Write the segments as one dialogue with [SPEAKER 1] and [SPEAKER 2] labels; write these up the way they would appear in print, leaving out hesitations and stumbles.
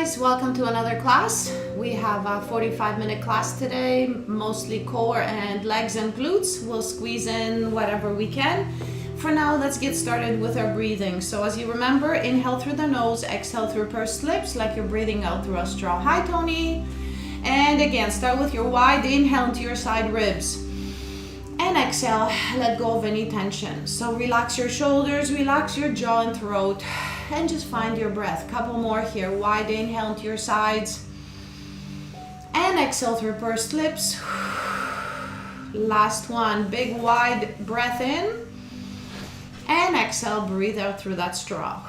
[SPEAKER 1] guys, welcome to another class. We have a 45-minute class today, mostly core and legs and glutes. We'll squeeze in whatever we can. For now, let's get started with our breathing. So as you remember, inhale through the nose, exhale through pursed lips, like you're breathing out through a straw. Hi, Tony. And again, start with your wide inhale into your side ribs. And exhale, let go of any tension. So relax your shoulders, relax your jaw and throat. And just find your breath. Couple more here. Wide inhale into your sides. And exhale through pursed lips. Last one. Big wide breath in. And exhale, breathe out through that straw.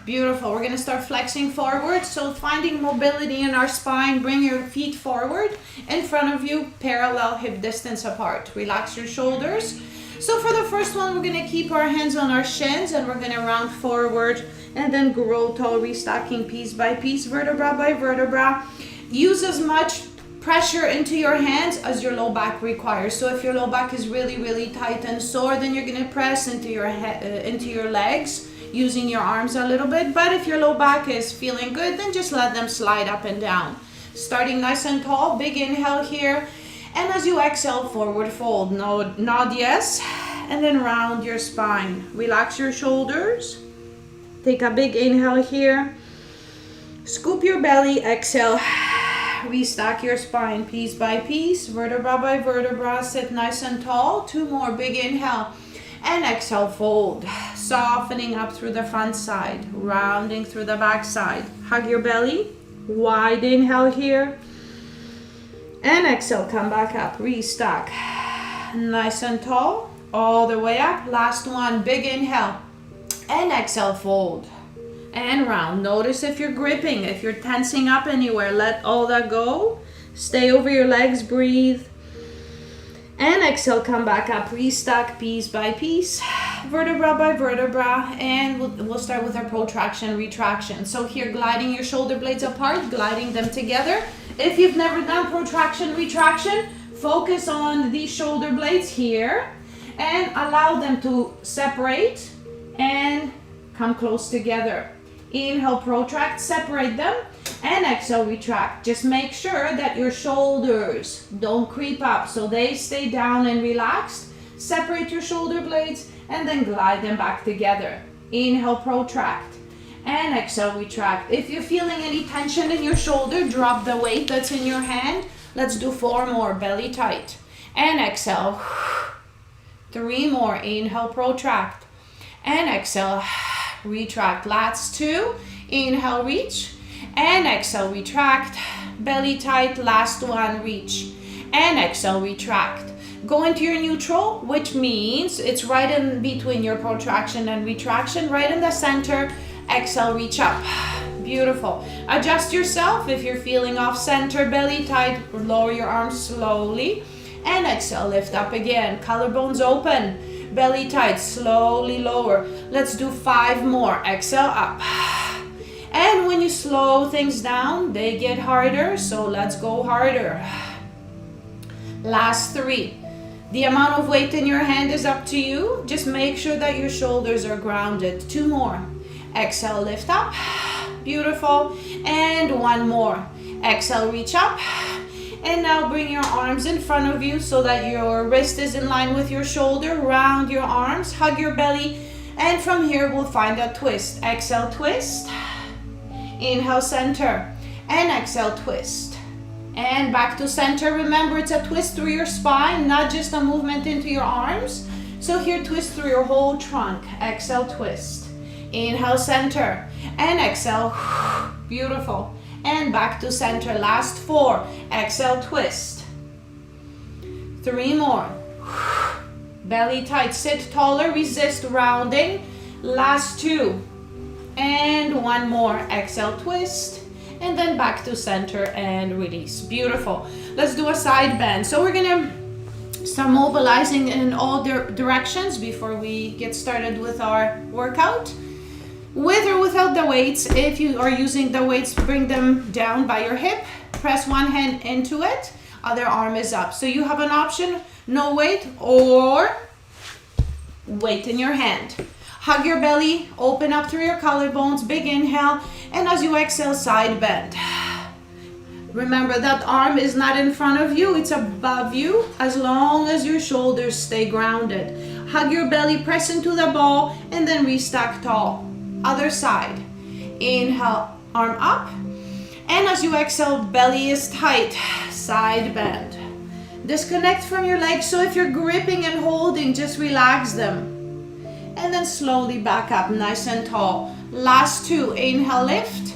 [SPEAKER 1] Beautiful. We're going to start flexing forward. So finding mobility in our spine. Bring your feet forward in front of you, parallel hip distance apart. Relax your shoulders. So for the first one, we're going to keep our hands on our shins and we're going to round forward and then grow tall, restocking piece by piece, vertebra by vertebra. Use as much pressure into your hands as your low back requires. So if your low back is really, really tight and sore, then you're going to press into your legs using your arms a little bit. But if your low back is feeling good, then just let them slide up and down. Starting nice and tall, big inhale here. And as you exhale, forward fold, nod yes, and then round your spine. Relax your shoulders. Take a big inhale here. Scoop your belly, exhale. Restock your spine piece by piece, vertebra by vertebra. Sit nice and tall. Two more, big inhale. And exhale, fold. Softening up through the front side, rounding through the back side. Hug your belly. Wide inhale here. And exhale, come back up, restock. Nice and tall, all the way up. Last one, big inhale. And exhale, fold. And round. Notice if you're gripping, if you're tensing up anywhere, let all that go. Stay over your legs, breathe. And exhale, come back up, restock piece by piece, vertebra by vertebra. And we'll start with our protraction, retraction. So here, gliding your shoulder blades apart, gliding them together. If you've never done protraction, retraction, focus on these shoulder blades here and allow them to separate and come close together. Inhale, protract, separate them, and exhale, retract. Just make sure that your shoulders don't creep up, so they stay down and relaxed. Separate your shoulder blades and then glide them back together. Inhale, protract. And exhale, retract. If you're feeling any tension in your shoulder, drop the weight that's in your hand. Let's do 4 more, belly tight. And exhale. 3 more, inhale, protract. And exhale, retract. Last 2, inhale, reach. And exhale, retract. Belly tight, last 1, reach. And exhale, retract. Go into your neutral, which means it's right in between your protraction and retraction, right in the center. Exhale, reach up. Beautiful. Adjust yourself if you're feeling off center, belly tight. Lower your arms slowly. And exhale, lift up again. Collarbones open. Belly tight, slowly lower. Let's do 5 more. Exhale, up. And when you slow things down, they get harder. So let's go harder. Last 3. The amount of weight in your hand is up to you. Just make sure that your shoulders are grounded. 2 more. Exhale, lift up. Beautiful. And 1 more. Exhale, reach up. And now bring your arms in front of you so that your wrist is in line with your shoulder. Round your arms, hug your belly. And from here, we'll find a twist. Exhale, twist. Inhale, center. And exhale, twist. And back to center. Remember, it's a twist through your spine, not just a movement into your arms. So here, twist through your whole trunk. Exhale, twist. Inhale, center, and exhale. Beautiful. And back to center. Last 4. Exhale, twist. 3 more. Belly tight. Sit taller. Resist rounding. Last 2. And 1 more. Exhale, twist. And then back to center and release. Beautiful. Let's do a side bend. So we're going to start mobilizing in all directions before we get started with our workout. With or without the weights, if you are using the weights, bring them down by your hip. Press one hand into it, other arm is up. So you have an option, no weight or weight in your hand. Hug your belly, open up through your collarbones, big inhale, And as you exhale, side bend. Remember that arm is not in front of you, it's above you, as long as your shoulders stay grounded. Hug your belly, press into the ball, and then restack tall. Other side. Inhale, arm up. And as you exhale, belly is tight, side bend. Disconnect from your legs, so if you're gripping and holding, just relax them. And then slowly back up, nice and tall. Last two, inhale, lift.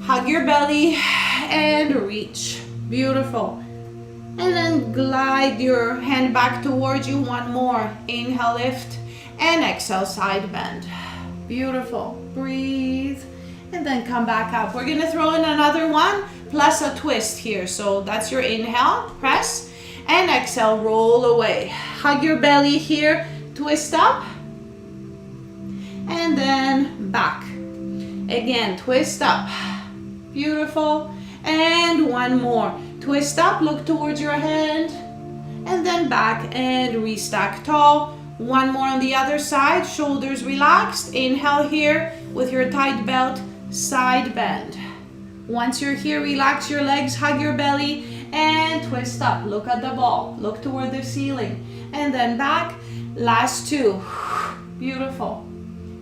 [SPEAKER 1] Hug your belly and reach. Beautiful. And then glide your hand back towards you. One more. Inhale, lift. And exhale, side bend. Beautiful. Breathe. And then come back up. We're going to throw in another one plus a twist here. So that's your inhale. Press. And exhale, roll away. Hug your belly here. Twist up. And then back. Again, twist up. Beautiful. And one more. Twist up, look towards your hand. And then back and restack tall. One more on the other side. Shoulders relaxed. Inhale here with your tight belt. Side bend. Once you're here, relax your legs, hug your belly, and twist up. Look at the ball. Look toward the ceiling. And then back. Last two. Beautiful.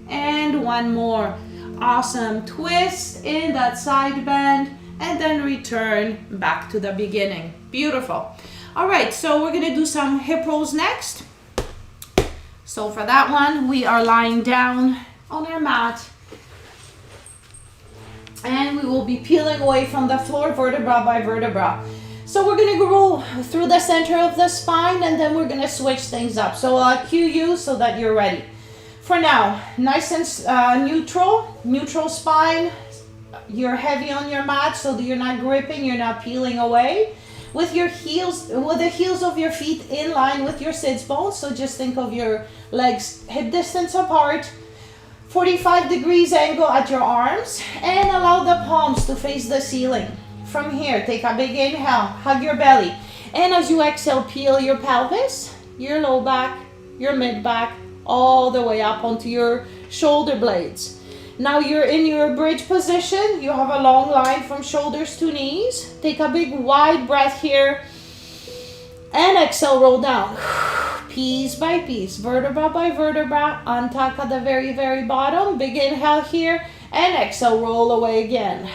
[SPEAKER 1] And one more. Awesome. Twist in that side bend and then return back to the beginning. Beautiful. All right, so we're going to do some hip rolls next. So for that one, we are lying down on our mat and we will be peeling away from the floor vertebra by vertebra. So we're going to roll through the center of the spine and then we're going to switch things up. So I'll cue you so that you're ready. For now, nice and neutral spine. You're heavy on your mat so that you're not gripping, you're not peeling away. With your heels, with the heels of your feet in line with your sits bones. So just think of your legs hip distance apart. 45 degrees angle at your arms and allow the palms to face the ceiling. From here, take a big inhale, hug your belly. And as you exhale, peel your pelvis, your low back, your mid back, all the way up onto your shoulder blades. Now you're in your bridge position. You have a long line from shoulders to knees. Take a big wide breath here. And exhale, roll down. Piece by piece, vertebra by vertebra. Untuck at the very, very bottom. Big inhale here. And exhale, roll away again.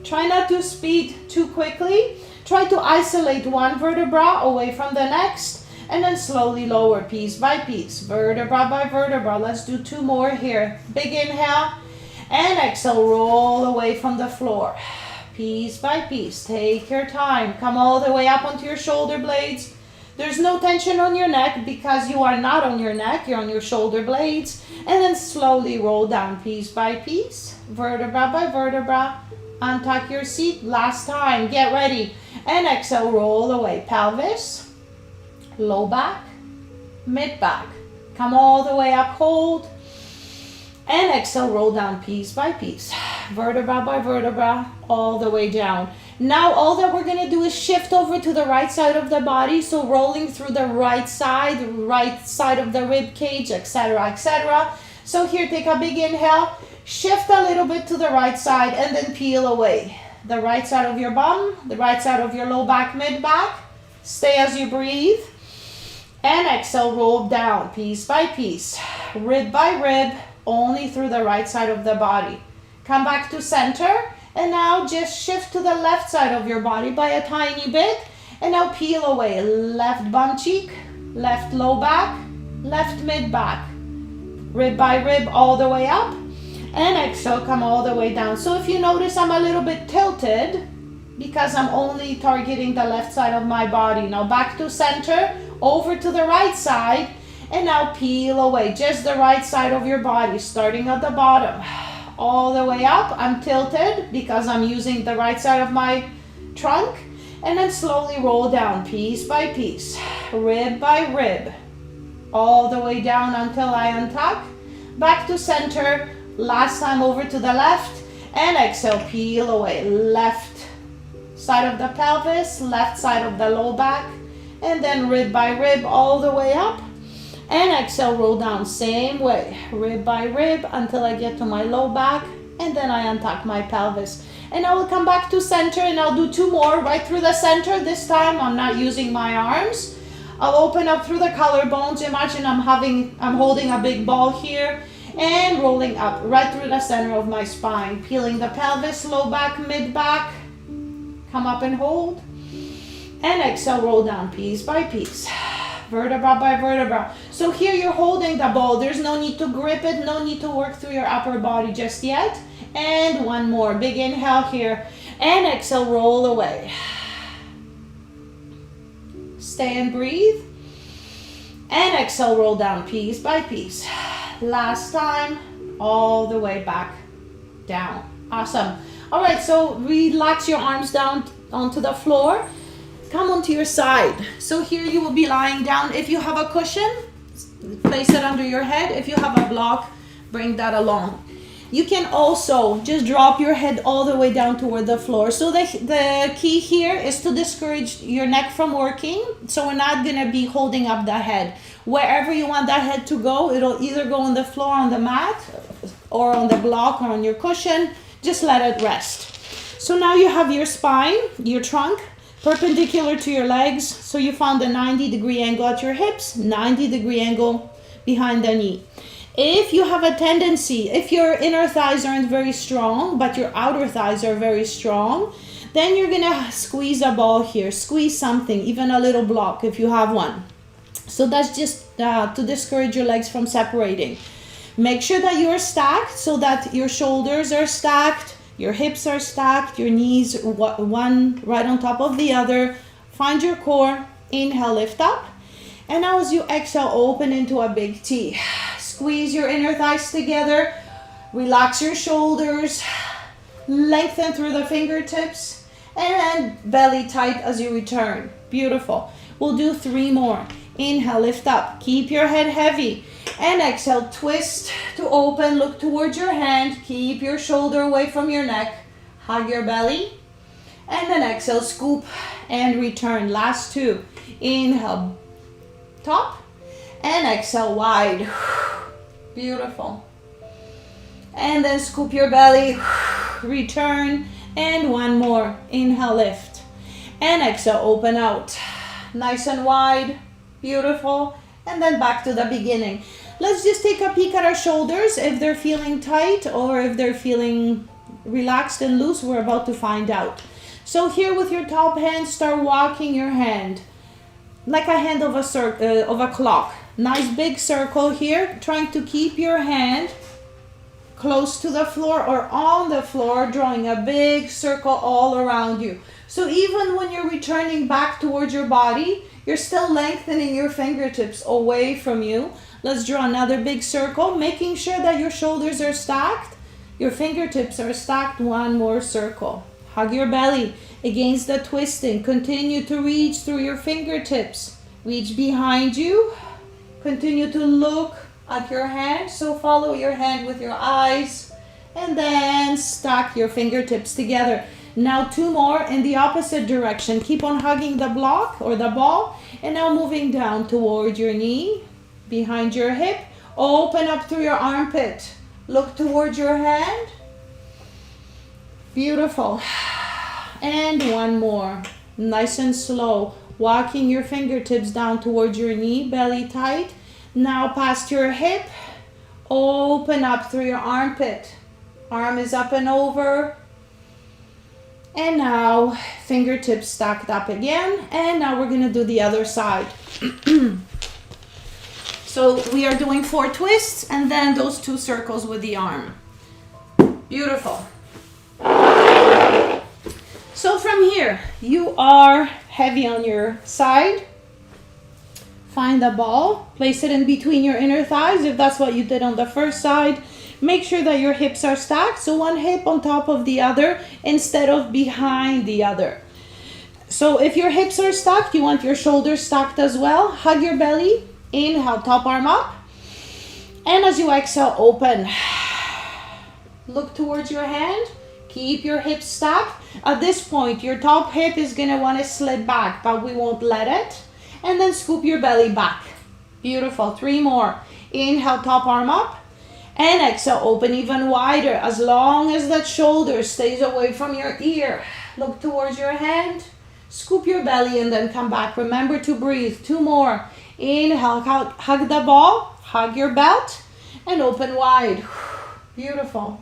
[SPEAKER 1] Try not to speed too quickly. Try to isolate one vertebra away from the next. And then slowly lower piece by piece, vertebra by vertebra. Let's do two more here. Big inhale and exhale, roll away from the floor. Piece by piece, take your time. Come all the way up onto your shoulder blades. There's no tension on your neck because you are not on your neck, you're on your shoulder blades. And then slowly roll down piece by piece, vertebra by vertebra. Untuck your seat, last time, get ready. And exhale, roll away, pelvis. Low back, mid back. Come all the way up, hold. And exhale, roll down piece by piece. Vertebra by vertebra, all the way down. Now all that we're going to do is shift over to the right side of the body. So rolling through the right side of the rib cage, etc., etc. So here, take a big inhale. Shift a little bit to the right side and then peel away. The right side of your bum, the right side of your low back, mid back. Stay as you breathe. And exhale, roll down piece by piece, rib by rib, only through the right side of the body. Come back to center, and now just shift to the left side of your body by a tiny bit, and now peel away. Left bum cheek, left low back, left mid back, rib by rib all the way up, and exhale, come all the way down. So if you notice, I'm a little bit tilted because I'm only targeting the left side of my body. Now back to center, over to the right side, and now peel away. Just the right side of your body, starting at the bottom. All the way up, I'm tilted because I'm using the right side of my trunk. And then slowly roll down, piece by piece, rib by rib. All the way down until I untuck. Back to center, last time over to the left. And exhale, peel away. Left side of the pelvis, left side of the low back. And then rib by rib all the way up. And exhale, roll down, same way, rib by rib until I get to my low back. And then I untuck my pelvis. And I will come back to center and I'll do 2 more right through the center. This time I'm not using my arms. I'll open up through the collarbones. Imagine I'm holding a big ball here and rolling up right through the center of my spine. Peeling the pelvis, low back, mid back. Come up and hold. And exhale, roll down piece by piece. Vertebra by vertebra. So here you're holding the ball. There's no need to grip it, no need to work through your upper body just yet. And 1 more. Big inhale here. And exhale, roll away. Stay and breathe. And exhale, roll down piece by piece. Last time, all the way back down. Awesome. All right, so relax your arms down onto the floor. Come onto your side. So here you will be lying down. If you have a cushion, place it under your head. If you have a block, bring that along. You can also just drop your head all the way down toward the floor. So the key here is to discourage your neck from working. So we're not going to be holding up the head. Wherever you want that head to go, it'll either go on the floor, on the mat, or on the block, or on your cushion. Just let it rest. So now you have your spine, your trunk, perpendicular to your legs. So you found a 90-degree angle at your hips, 90-degree angle behind the knee. If you have a tendency, if your inner thighs aren't very strong, but your outer thighs are very strong, then you're gonna squeeze a ball here, squeeze something, even a little block if you have one. So that's just to discourage your legs from separating. Make sure that you're stacked so that your shoulders are stacked, your hips are stacked, your knees one right on top of the other. Find your core, inhale, lift up. And now as you exhale, open into a big T. Squeeze your inner thighs together, relax your shoulders, lengthen through the fingertips, and belly tight as you return. Beautiful. We'll do 3 more. Inhale, lift up, keep your head heavy, and exhale, twist to open, look towards your hand, keep your shoulder away from your neck, hug your belly, and then exhale, scoop and return. Last 2. Inhale, top, and exhale, wide. Beautiful. And then scoop your belly, return, and 1 more. Inhale, lift, and exhale, open out. Nice and wide, beautiful. And then back to the beginning. Let's just take a peek at our shoulders, if they're feeling tight or if they're feeling relaxed and loose. We're about to find out. So here with your top hand, start walking your hand like a hand of a clock. Nice big circle here, trying to keep your hand close to the floor or on the floor, drawing a big circle all around you. So even when you're returning back towards your body, you're still lengthening your fingertips away from you. Let's draw another big circle, making sure that your shoulders are stacked, your fingertips are stacked. 1 more circle. Hug your belly against the twisting. Continue to reach through your fingertips. Reach behind you. Continue to look at your hand. So follow your hand with your eyes. And then stack your fingertips together. Now 2 more in the opposite direction. Keep on hugging the block or the ball. And now moving down toward your knee, behind your hip. Open up through your armpit. Look towards your hand. Beautiful. And 1 more. Nice and slow. Walking your fingertips down towards your knee, belly tight. Now past your hip. Open up through your armpit. Arm is up and over. And now fingertips stacked up again. And now we're going to do the other side. So we are doing 4 twists and then those 2 circles with the arm. Beautiful. So from here, you are heavy on your side. Find the ball, place it in between your inner thighs if that's what you did on the first side. Make sure that your hips are stacked, so 1 hip on top of the other instead of behind the other. So if your hips are stacked, you want your shoulders stacked as well. Hug your belly, inhale, top arm up. And as you exhale, open. Look towards your hand. Keep your hips stacked. At this point, your top hip is going to want to slip back, but we won't let it. And then scoop your belly back. Beautiful. 3 more. Inhale, top arm up. And exhale, open even wider as long as that shoulder stays away from your ear. Look towards your hand. Scoop your belly and then come back. Remember to breathe. 2 more. Inhale, hug the ball, hug your belt, and open wide. Beautiful.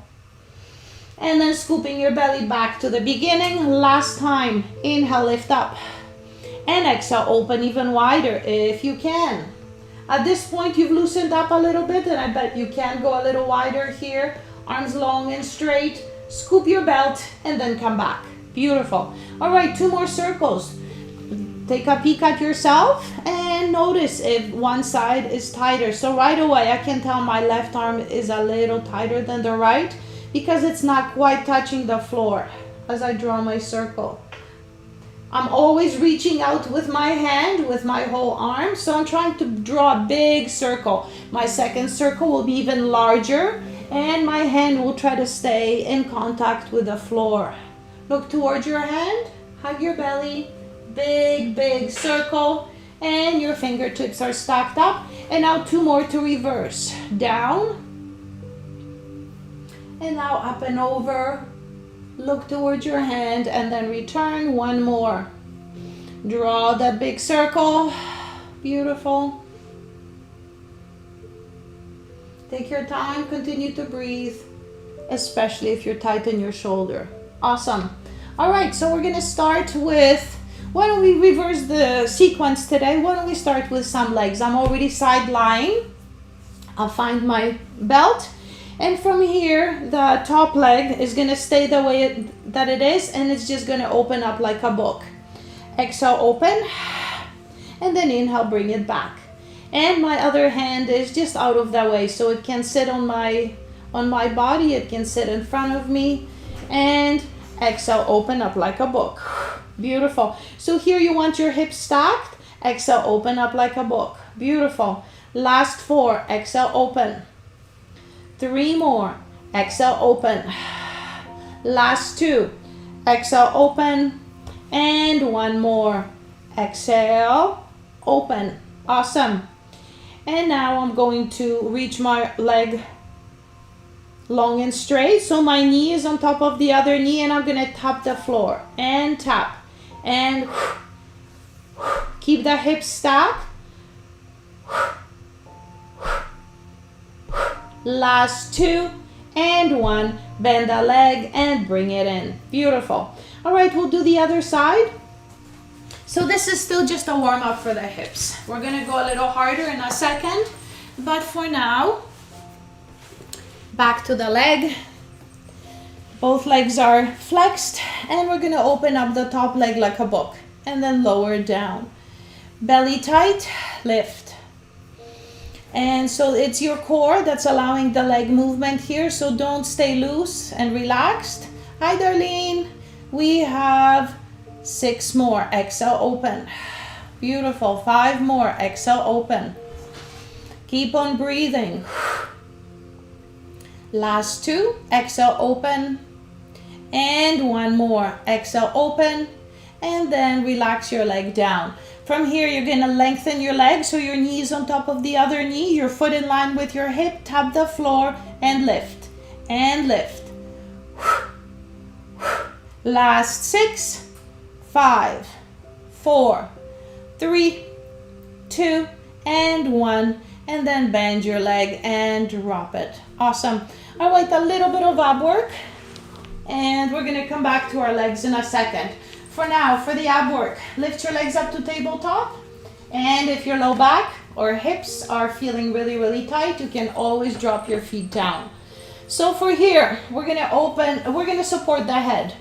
[SPEAKER 1] And then scooping your belly back to the beginning. Last time. Inhale, lift up. And exhale, open even wider if you can. At this point, you've loosened up a little bit, and I bet you can go a little wider here. Arms long and straight. Scoop your belt, and then come back. Beautiful. All right, 2 more circles. Take a peek at yourself and notice if one side is tighter. So right away, I can tell my left arm is a little tighter than the right because it's not quite touching the floor as I draw my circle. I'm always reaching out with my hand, with my whole arm. So I'm trying to draw a big circle. My second circle will be even larger and my hand will try to stay in contact with the floor. Look towards your hand, hug your belly, big, big circle, and your fingertips are stacked up. And now 2 more to reverse. Down, and now up and over. Look towards your hand and then return. 1 more. Draw that big circle. Beautiful. Take your time, continue to breathe, especially if you're tight in your shoulder. Awesome. All right, so we're gonna start with, why don't we reverse the sequence today? Why don't we start with some legs? I'm already side lying. I'll find my belt. And from here, the top leg is gonna stay the way that it is, and it's just gonna open up like a book. Exhale, open, and then inhale, bring it back. And my other hand is just out of the way, so it can sit on my body, it can sit in front of me, and exhale, open up like a book. Beautiful. So here you want your hips stacked. Exhale, open up like a book. Beautiful. Last 4. Exhale, open. 3 more. Exhale, open. Last 2. Exhale, open. And 1 more. Exhale, open. Awesome. And now I'm going to reach my leg long and straight. So my knee is on top of the other knee, and I'm going to tap the floor. And tap. And keep the hips stacked. Last 2 and 1. Bend the leg and bring it in. Beautiful. All right, we'll do the other side. So this is still just a warm up for the hips. We're gonna go a little harder in a second, but for now, back to the leg. Both legs are flexed, and we're gonna open up the top leg like a book and then lower it down. Belly tight, lift. And so it's your core that's allowing the leg movement here, so don't stay loose and relaxed. Hi, Darlene. We have 6 more. Exhale, open. Beautiful. 5 more. Exhale, open. Keep on breathing. Last 2. Exhale, open. And 1 more. Exhale, open. And then relax your leg down. From here, you're going to lengthen your leg so your knee is on top of the other knee, your foot in line with your hip, tap the floor, and lift. And lift. Last 6, 5, 4, 3, 2, and 1. And then bend your leg and drop it. Awesome. All right, a little bit of ab work. And we're going to come back to our legs in a second. For now, for the ab work, lift your legs up to tabletop. And if your low back or hips are feeling really, really tight, you can always drop your feet down. So for here, we're going to support the head.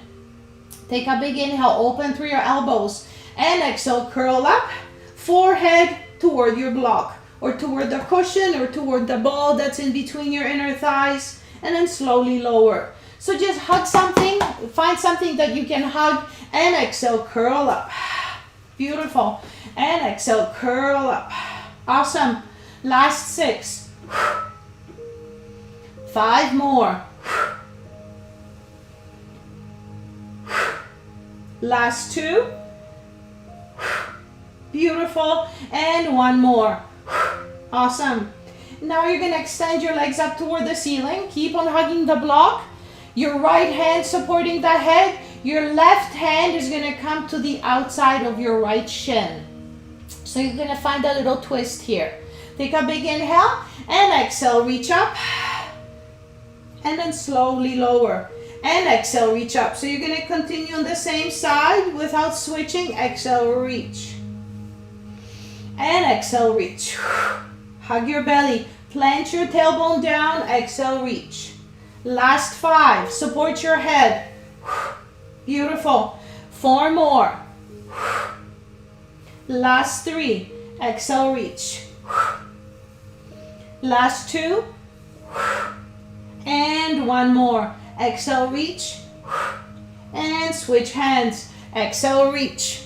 [SPEAKER 1] Take a big inhale, open through your elbows. And exhale, curl up, forehead toward your block, or toward the cushion, or toward the ball that's in between your inner thighs. And then slowly lower. So just hug something, find something that you can hug, and exhale, curl up. Beautiful. And exhale, curl up. Awesome. Last 6. 5 more. Last 2. Beautiful. And 1 more. Awesome. Now you're gonna extend your legs up toward the ceiling. Keep on hugging the block. Your right hand supporting the head. Your left hand is gonna come to the outside of your right shin. So you're gonna find a little twist here. Take a big inhale and exhale, reach up. And then slowly lower. And exhale, reach up. So you're gonna continue on the same side without switching. Exhale, reach. And exhale, reach. Hug your belly. Plant your tailbone down. Exhale, reach. Last 5. Support your head. Beautiful. 4 more. Last 3. Exhale, reach. Last 2. And 1 more. Exhale, reach. And switch hands. Exhale, reach.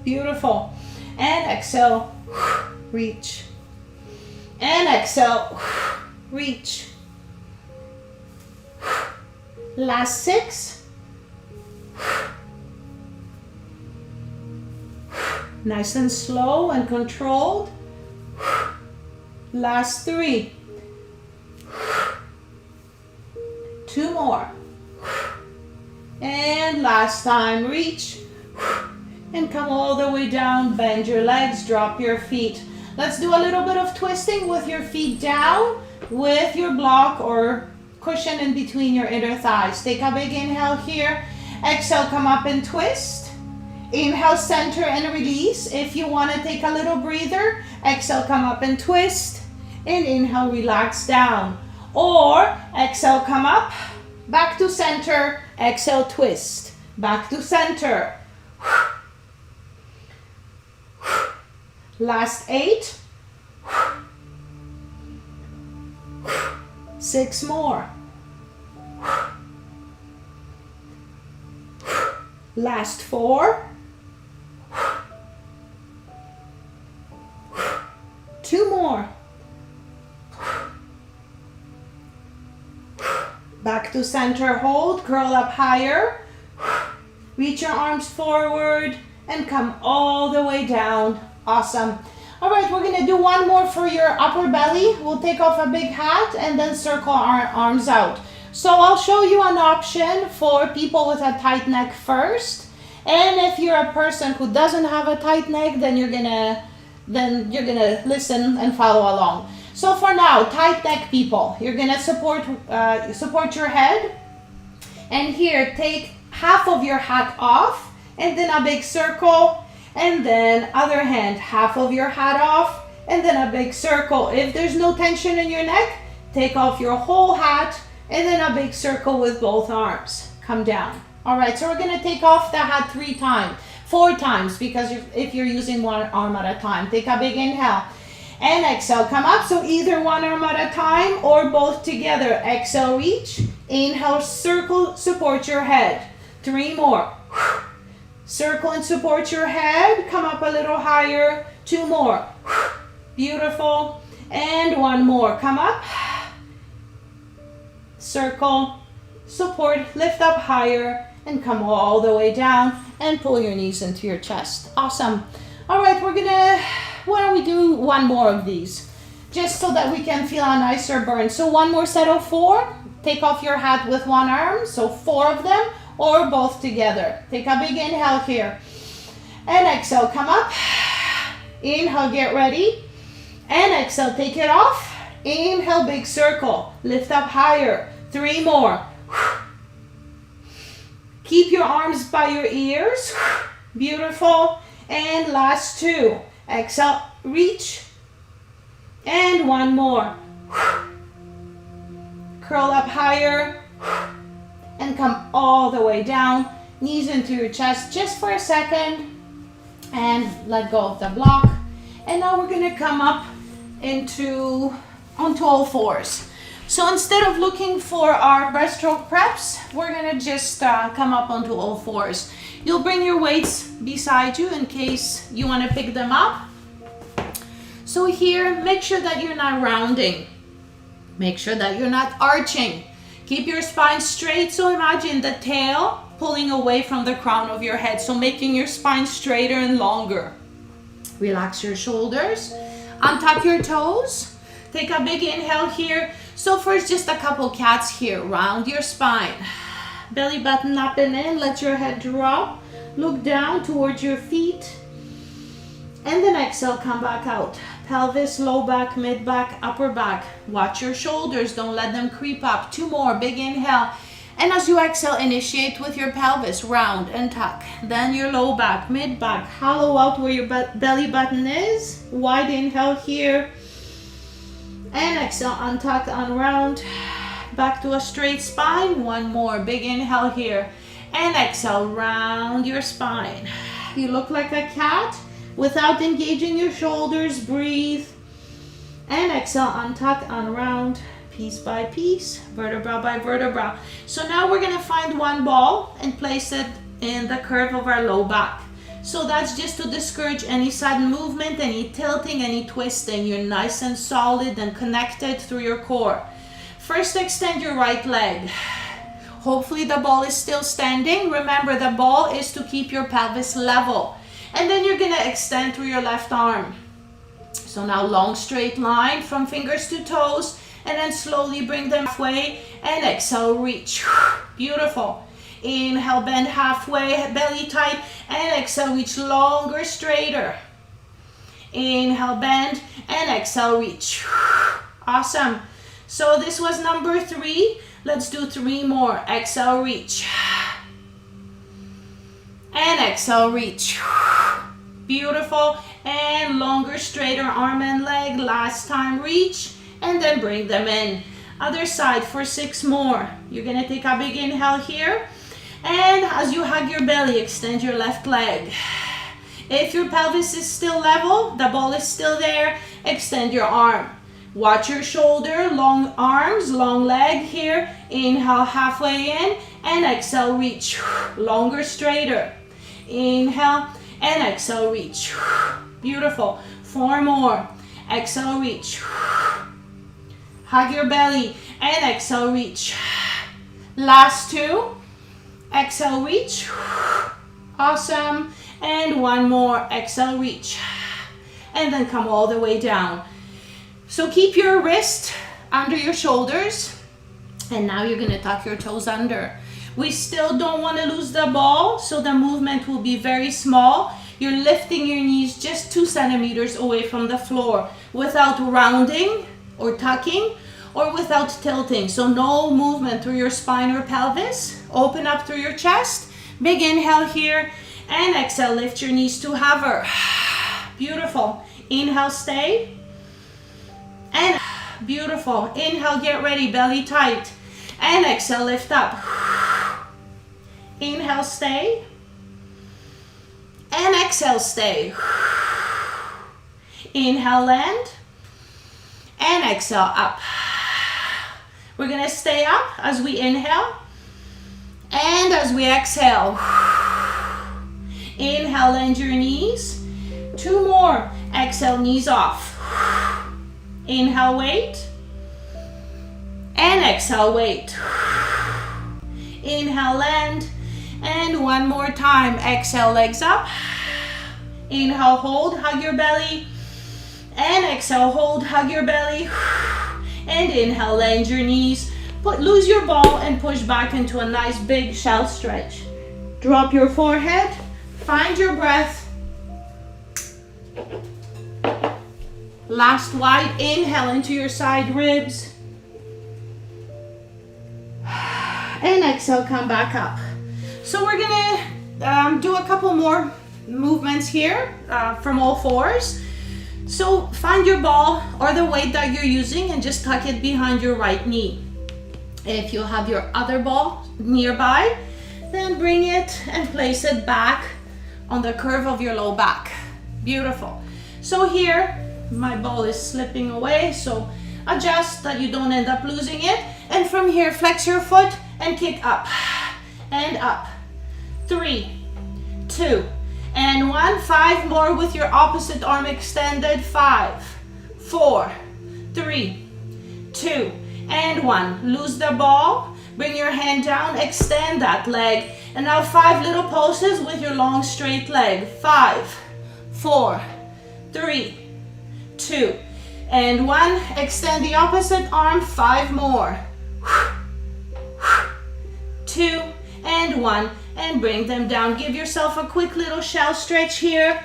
[SPEAKER 1] Beautiful. And exhale, reach. And exhale, reach. Last 6. Nice and slow and controlled. Last 3. 2 more. And last time, reach. And come all the way down, bend your legs, drop your feet. Let's do a little bit of twisting with your feet down, with your block or cushion in between your inner thighs. Take a big inhale here. Exhale, come up and twist. Inhale, center and release. If you want to take a little breather, exhale, come up and twist. And inhale, relax down. Or exhale, come up, back to center. Exhale, twist. Back to center. Last 8. 6 more. Last 4. 2 more. Back to center, hold, curl up higher. Reach your arms forward and come all the way down. Awesome. All right, we're gonna do one more for your upper belly. We'll take off a big hat and then circle our arms out. So I'll show you an option for people with a tight neck first. And if you're a person who doesn't have a tight neck, then you're gonna listen and follow along. So for now, tight neck people, you're gonna support your head. And here, take half of your hat off and then a big circle. And then other hand, half of your hat off, and then a big circle. If there's no tension in your neck, take off your whole hat, and then a big circle with both arms. Come down. All right, so we're gonna take off the hat 4 times, because if you're using one arm at a time. Take a big inhale, and exhale, come up. So either one arm at a time or both together. Exhale, reach. Inhale, circle, support your head. 3 more. Circle and support your head. Come up a little higher. 2 more. Beautiful. And 1 more. Come up. Circle. Support. Lift up higher. And come all the way down. And pull your knees into your chest. Awesome. All right, why don't we do 1 more of these? Just so that we can feel a nicer burn. So 1 more set of 4. Take off your hat with 1 arm. So 4 of them. Or both together. Take a big inhale here. And exhale, come up. Inhale, get ready. And exhale, take it off. Inhale, big circle. Lift up higher. 3 more. Keep your arms by your ears. Beautiful. And last 2. Exhale, reach. And 1 more. Curl up higher. And come all the way down, knees into your chest just for a second, and let go of the block. And now we're gonna come up onto all fours. So instead of looking for our breaststroke preps, we're gonna just come up onto all fours. You'll bring your weights beside you in case you wanna pick them up. So here, make sure that you're not rounding. Make sure that you're not arching. Keep your spine straight, so imagine the tail pulling away from the crown of your head, so making your spine straighter and longer. Relax your shoulders, untap your toes, Take a big inhale here. So first, just a couple cats here. Round your spine. Belly button up and in. Let your head drop. Look down towards your feet. And then exhale, come back out. Pelvis, low back, mid back, upper back. Watch your shoulders. Don't let them creep up. 2 more. Big inhale. And as you exhale, initiate with your pelvis, round and tuck. Then your low back, mid back, hollow out where your belly button is. Wide inhale here. And exhale, untuck, unround. Back to a straight spine. 1 more, big inhale here. And exhale, round your spine. You look like a cat without engaging your shoulders. Breathe. And exhale, untuck, unround. Piece by piece, vertebra by vertebra. So now we're gonna find 1 ball and place it in the curve of our low back. So that's just to discourage any sudden movement, any tilting, any twisting. You're nice and solid and connected through your core. First, extend your right leg. Hopefully the ball is still standing. Remember, the ball is to keep your pelvis level. And then you're gonna extend through your left arm. So now long straight line from fingers to toes. And then slowly bring them halfway and exhale, reach. Beautiful. Inhale, bend halfway, belly tight, and exhale, reach longer, straighter. Inhale, bend, and exhale, reach. Awesome. So this was number 3. Let's do 3 more. Exhale, reach. And exhale, reach. Beautiful. And longer, straighter arm and leg. Last time, reach. And then bring them in. Other side for 6 more. You're gonna take a big inhale here. And as you hug your belly, extend your left leg. If your pelvis is still level, the ball is still there, extend your arm. Watch your shoulder, long arms, long leg here. Inhale, halfway in, and exhale, reach. Longer, straighter. Inhale, and exhale, reach. Beautiful. 4 more. Exhale, reach. Hug your belly and exhale, reach. Last 2. Exhale, reach. Awesome. And 1 more. Exhale, reach. And then come all the way down. So keep your wrist under your shoulders. And now you're going to tuck your toes under. We still don't want to lose the ball, so the movement will be very small. You're lifting your knees just 2 centimeters away from the floor without rounding or tucking or without tilting. So no movement through your spine or pelvis. Open up through your chest. Big inhale here and exhale, lift your knees to hover. Beautiful. Inhale, stay. And beautiful. Inhale, get ready, belly tight. And exhale, lift up. Inhale, stay. And exhale, stay. Inhale, land. And exhale, up. We're gonna stay up as we inhale and as we exhale. Inhale, land your knees. 2 more. Exhale, knees off. Inhale, weight. And exhale, weight. Inhale, land. And 1 more time. Exhale, legs up. Inhale, hold, hug your belly. And exhale, hold, hug your belly. And inhale, land your knees. Lose your ball and push back into a nice big shell stretch. Drop your forehead. Find your breath. Last wide inhale into your side ribs. And exhale, come back up. So we're gonna do a couple more movements here from all 4s. So find your ball or the weight that you're using and just tuck it behind your right knee. If you have your other ball nearby, then bring it and place it back on the curve of your low back. Beautiful. So here, my ball is slipping away, so adjust that you don't end up losing it. And from here, flex your foot and kick up and up. 3, 2, and 1. 5 more with your opposite arm extended. 5, 4, 3, 2, and 1. Lose the ball. Bring your hand down. Extend that leg. And now 5 little pulses with your long straight leg. 5, 4, 3, 2, And 1, extend the opposite arm, 5 more. 2 and 1, and bring them down. Give yourself a quick little shell stretch here.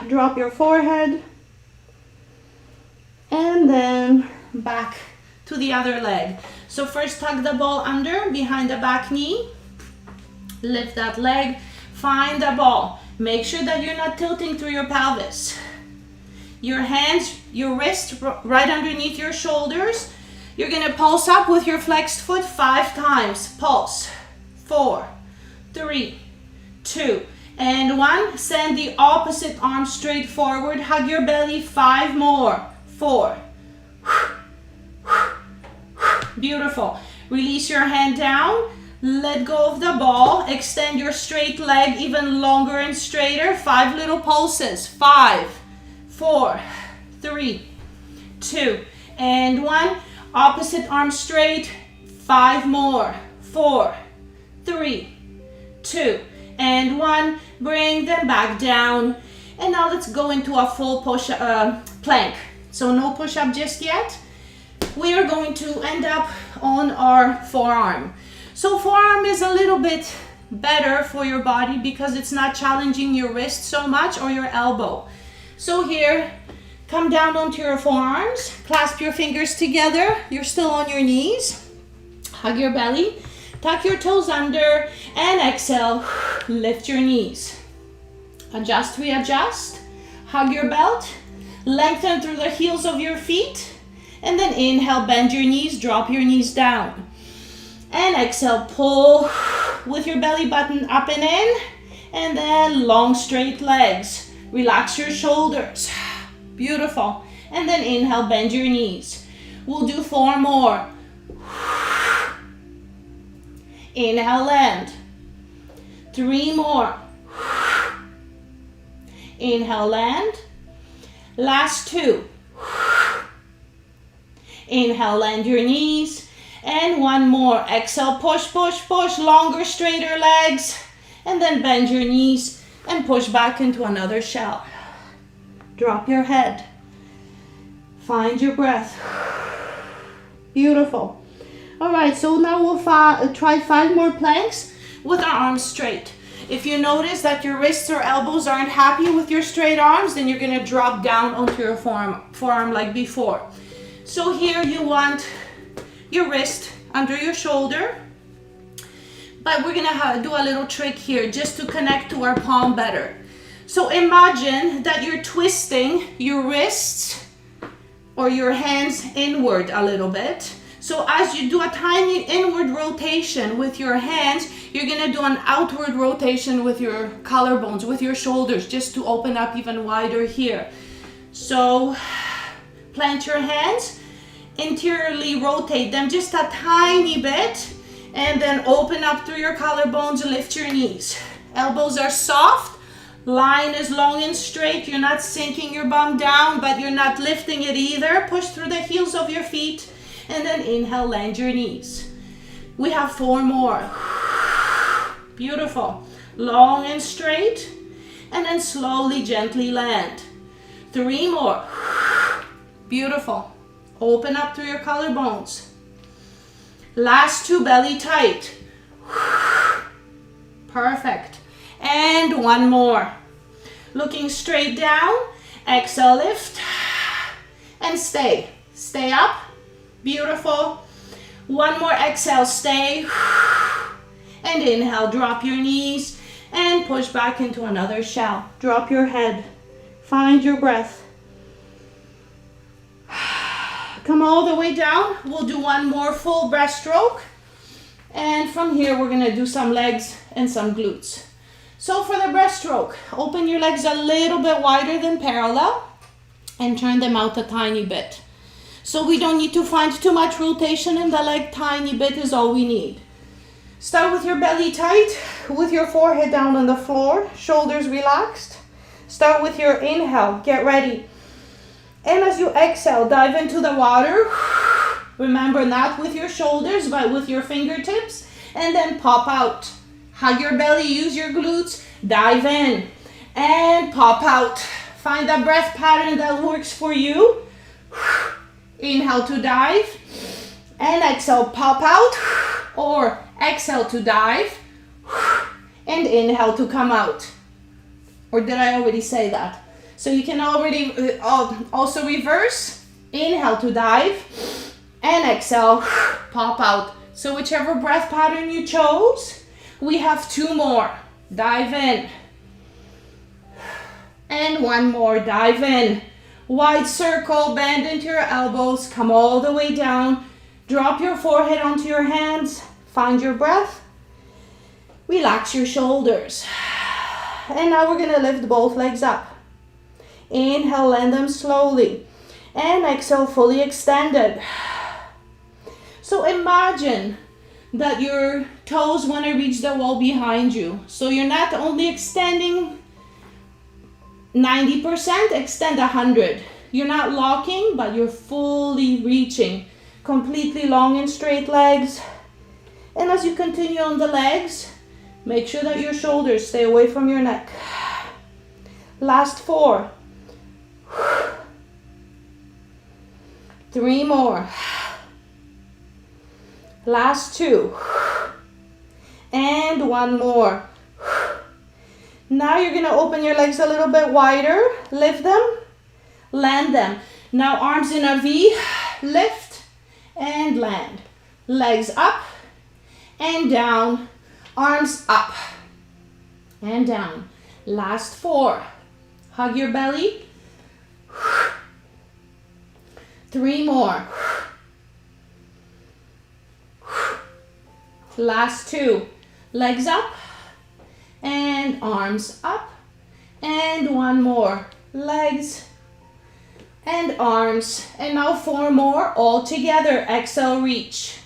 [SPEAKER 1] Drop your forehead. And then back to the other leg. So first tuck the ball under behind the back knee. Lift that leg, find the ball. Make sure that you're not tilting through your pelvis. Your hands, your wrist right underneath your shoulders. You're gonna pulse up with your flexed foot 5 times. Pulse. 4, 3, 2, and 1. Send the opposite arm straight forward. Hug your belly. 5 more. 4. Beautiful. Release your hand down. Let go of the ball. Extend your straight leg even longer and straighter. 5 little pulses. 5, 4, 3, 2, and 1. Opposite arm straight. 5 more. 4, 3, 2, and 1. Bring them back down. And now let's go into a full push plank. So no push-up just yet. We are going to end up on our forearm. So forearm is a little bit better for your body because it's not challenging your wrist so much or your elbow. So here, come down onto your forearms, clasp your fingers together. You're still on your knees. Hug your belly, tuck your toes under, and exhale, lift your knees. Adjust, readjust, hug your belt, lengthen through the heels of your feet, and then inhale, bend your knees, drop your knees down. And exhale, pull with your belly button up and in, and then long straight legs. Relax your shoulders. Beautiful. And then inhale, bend your knees. We'll do 4 more. Inhale, land. 3 more. Inhale, land. Last 2. Inhale, land your knees. And 1 more. Exhale, push, push, push. Longer, straighter legs. And then bend your knees and push back into another shell. Drop your head. Find your breath. Beautiful. All right, so now we'll try 5 more planks with our arms straight. If you notice that your wrists or elbows aren't happy with your straight arms, then you're gonna drop down onto your forearm like before. So here you want your wrist under your shoulder, but we're gonna do a little trick here just to connect to our palm better. So imagine that you're twisting your wrists or your hands inward a little bit. So as you do a tiny inward rotation with your hands, you're gonna do an outward rotation with your collarbones, with your shoulders, just to open up even wider here. So plant your hands, interiorly rotate them just a tiny bit, and then open up through your collarbones, lift your knees. Elbows are soft, line is long and straight. You're not sinking your bum down, but you're not lifting it either. Push through the heels of your feet, and then inhale, land your knees. We have 4 more. Beautiful. Long and straight, and then slowly, gently land. 3 more. Beautiful. Open up through your collarbones. Last 2, belly tight. Perfect. And 1 more. Looking straight down. Exhale, lift. And stay. Stay up. Beautiful. 1 more exhale, stay. And inhale, drop your knees and push back into another shell. Drop your head. Find your breath. Come all the way down. We'll do 1 more full breaststroke. And from here, we're gonna do some legs and some glutes. So for the breaststroke, open your legs a little bit wider than parallel and turn them out a tiny bit. So we don't need to find too much rotation in the leg. Tiny bit is all we need. Start with your belly tight, with your forehead down on the floor, shoulders relaxed. Start with your inhale, get ready. And as you exhale, dive into the water. Remember, not with your shoulders, but with your fingertips. And then pop out. Hug your belly, use your glutes, dive in. And pop out. Find a breath pattern that works for you. Inhale to dive. And exhale, pop out. Or exhale to dive. And inhale to come out. Or did I already say that? So you can already also reverse. Inhale to dive. And exhale, pop out. So whichever breath pattern you chose, we have 2 more. Dive in. And 1 more, dive in. Wide circle, bend into your elbows, come all the way down. Drop your forehead onto your hands. Find your breath. Relax your shoulders. And now we're gonna lift both legs up. Inhale, land them slowly. And exhale, fully extended. So imagine that your toes want to reach the wall behind you. So you're not only extending 90%, extend 100. You're not locking, but you're fully reaching. Completely long and straight legs. And as you continue on the legs, make sure that your shoulders stay away from your neck. Last 4. 3 more. Last 2. And 1 more. Now you're going to open your legs a little bit wider. Lift them. Land them. Now arms in a V. Lift and land. Legs up and down. Arms up and down. Last 4. Hug your belly. 3 more. Last 2. Legs up and arms up. And 1 more. Legs and arms. And now 4 more all together. Exhale, reach.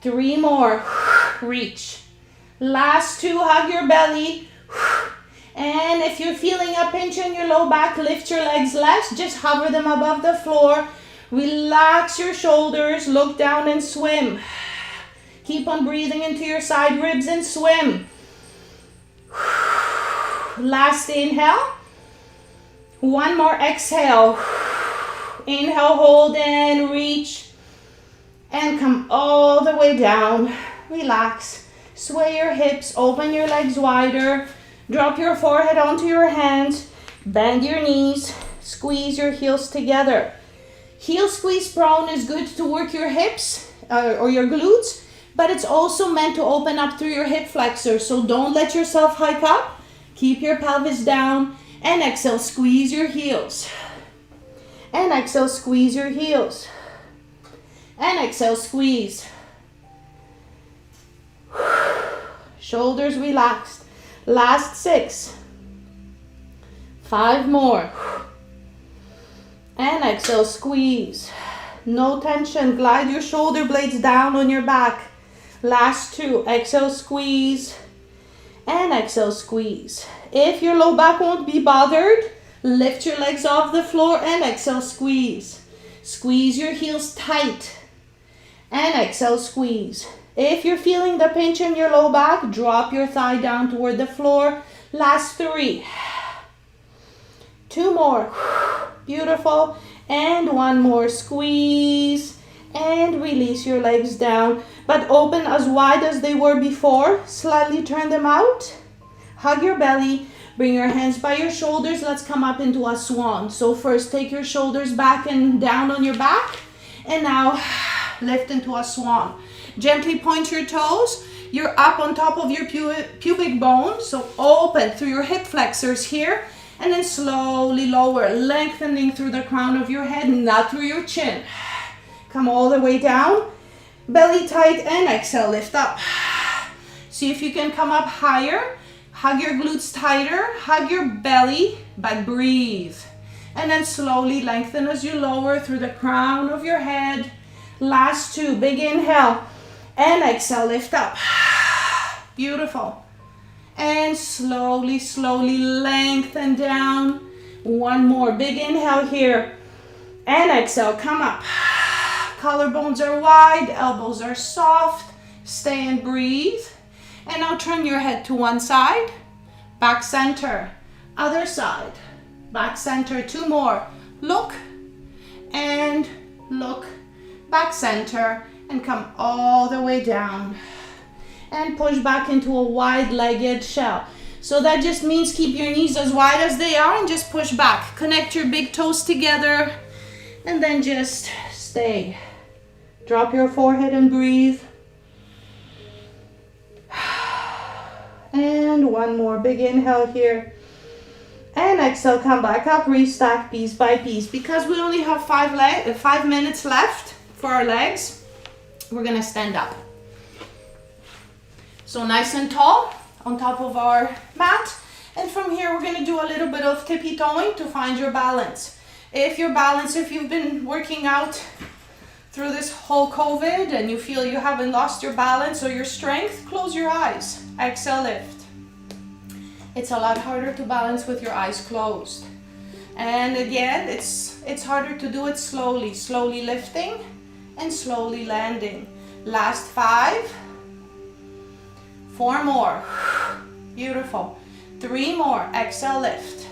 [SPEAKER 1] 3 more. Reach. Last 2. Hug your belly. And if you're feeling a pinch in your low back, lift your legs less. Just hover them above the floor. Relax your shoulders. Look down and swim. Keep on breathing into your side ribs and swim. Last inhale. 1 more exhale. Inhale, hold and reach. And come all the way down. Relax. Sway your hips. Open your legs wider. Drop your forehead onto your hands. Bend your knees. Squeeze your heels together. Heel squeeze prone is good to work your hips or your glutes, but it's also meant to open up through your hip flexors. So don't let yourself hike up. Keep your pelvis down. And exhale, squeeze your heels. And exhale, squeeze your heels. And exhale, squeeze. Shoulders relaxed. Last 6. 5 more. And exhale, squeeze. No tension. Glide your shoulder blades down on your back. Last 2. Exhale, squeeze. And exhale, squeeze. If your low back won't be bothered, lift your legs off the floor and exhale, squeeze. Squeeze your heels tight. And exhale, squeeze. If you're feeling the pinch in your low back, drop your thigh down toward the floor. Last 3. 2 more. Beautiful. And 1 more. Squeeze. And release your legs down. But open as wide as they were before. Slightly turn them out. Hug your belly. Bring your hands by your shoulders. Let's come up into a swan. So first take your shoulders back and down on your back. And now lift into a swan. Gently point your toes. You're up on top of your pubic bone. So open through your hip flexors here. And then slowly lower, lengthening through the crown of your head, not through your chin. Come all the way down. Belly tight and exhale, lift up. See if you can come up higher. Hug your glutes tighter. Hug your belly, but breathe. And then slowly lengthen as you lower through the crown of your head. Last 2. Big inhale. And exhale, lift up. Beautiful. And slowly, slowly lengthen down. 1 more. Big inhale here. And exhale, come up. Collarbones are wide. Elbows are soft. Stay and breathe. And now turn your head to one side. Back center. Other side. back center, 2 more. Look and look, back center, and come all the way down. And push back into a wide-legged shell. So that just means keep your knees as wide as they are and just push back. Connect your big toes together and then just stay. Drop your forehead and breathe. And one more big inhale here. And exhale, come back up, restack piece by piece. Because we only have 5 minutes left for our legs, we're gonna stand up. So nice and tall on top of our mat. And from here, we're gonna do a little bit of tippy-toeing to find your balance. If you've been working out through this whole COVID and you feel you haven't lost your balance or your strength, close your eyes. Exhale, lift. It's a lot harder to balance with your eyes closed. And again, it's harder to do it slowly. Slowly lifting and slowly landing. Last 5. 4 more. Beautiful. 3 more. Exhale, lift.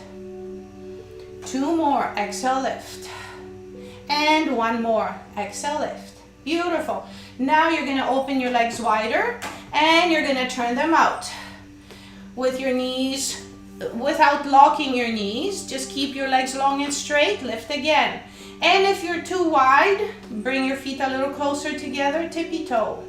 [SPEAKER 1] 2 more. Exhale, lift. And 1 more. Exhale, lift. Beautiful. Now you're going to open your legs wider and you're going to turn them out. With your knees, without locking your knees, just keep your legs long and straight. Lift again. And if you're too wide, bring your feet a little closer together, tippy toe.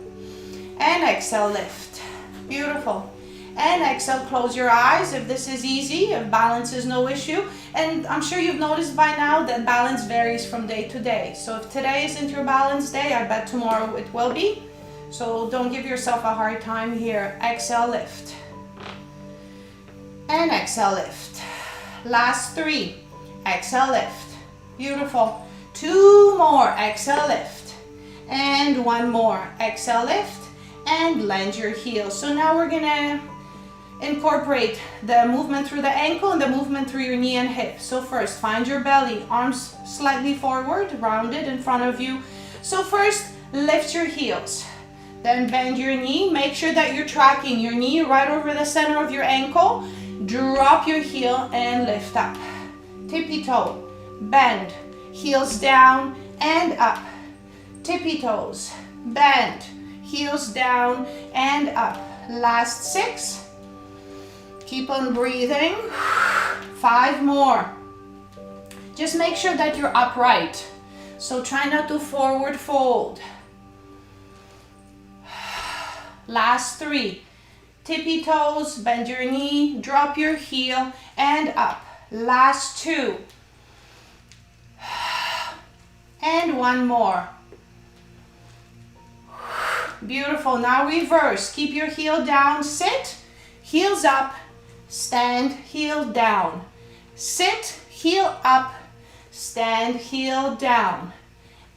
[SPEAKER 1] And exhale, lift. Beautiful. And exhale, close your eyes if this is easy, if balance is no issue. And I'm sure you've noticed by now that balance varies from day to day. So if today isn't your balance day, I bet tomorrow it will be. So don't give yourself a hard time here. Exhale, lift. And exhale, lift. Last 3. Exhale, lift. Beautiful. 2 more. Exhale, lift. And 1 more. Exhale, lift. And land your heels. So now we're gonna incorporate the movement through the ankle and the movement through your knee and hip. So first, find your belly, arms slightly forward, rounded in front of you. So first, lift your heels. Then bend your knee. Make sure that you're tracking your knee right over the center of your ankle. Drop your heel and lift up. Tippy toe, bend, heels down and up. Tippy toes, bend, heels down and up. Last 6. Keep on breathing. 5 more. Just make sure that you're upright. So try not to forward fold. Last 3. Tippy toes, bend your knee, drop your heel and up. Last 2. And 1 more. Beautiful. Now reverse. Keep your heel down. Sit. Heels up. Stand. Heel down. Sit. Heel up. Stand. Heel down.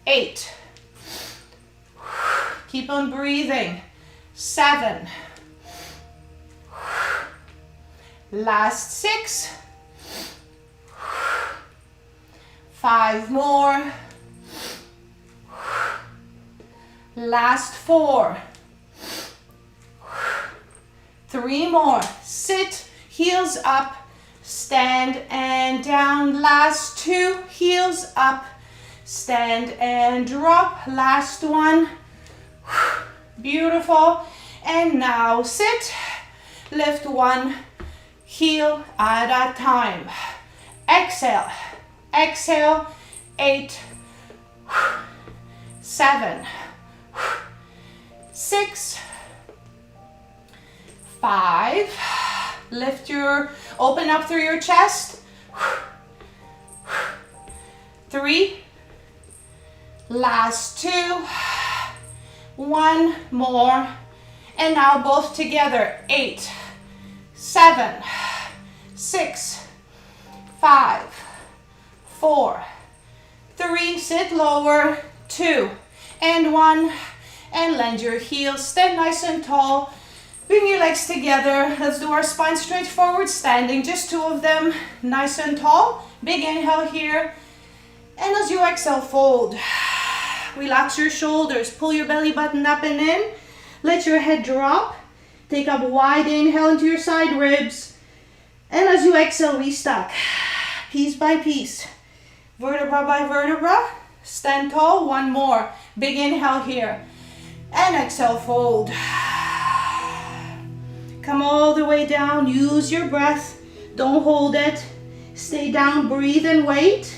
[SPEAKER 1] 8. Keep on breathing. 7. Last 6. 5 more. Last 4. 3 more. Sit, heels up, stand and down. Last 2, heels up, stand and drop. Last 1. Beautiful. And now sit, lift 1 heel at a time. Exhale, exhale. 8, 7, 6, 5. Open up through your chest. 3. Last 2. 1 more. And now both together. 8, 7, 6, 5, 4, 3. Sit lower. 2 and 1. And land your heels. Stand nice and tall. Bring your legs together. Let's do our spine straight forward standing. Just 2 of them. Nice and tall. Big inhale here. And as you exhale, fold. Relax your shoulders. Pull your belly button up and in. Let your head drop. Take a wide inhale into your side ribs. And as you exhale, restack. piece by piece. Vertebra by vertebra. Stand tall. One more. Big inhale here. And exhale, fold. Come all the way down. Use your breath. Don't hold it. Stay down, breathe and wait.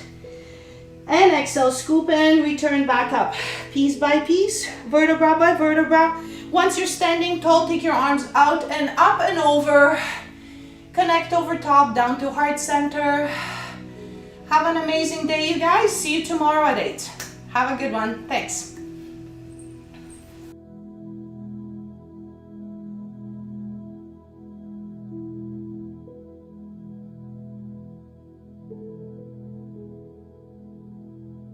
[SPEAKER 1] And exhale, scoop and return back up. Piece by piece, vertebra by vertebra. Once you're standing tall, take your arms out and up and over. Connect over top, down to heart center. Have an amazing day, you guys. See you tomorrow at 8. Have a good one. Thanks.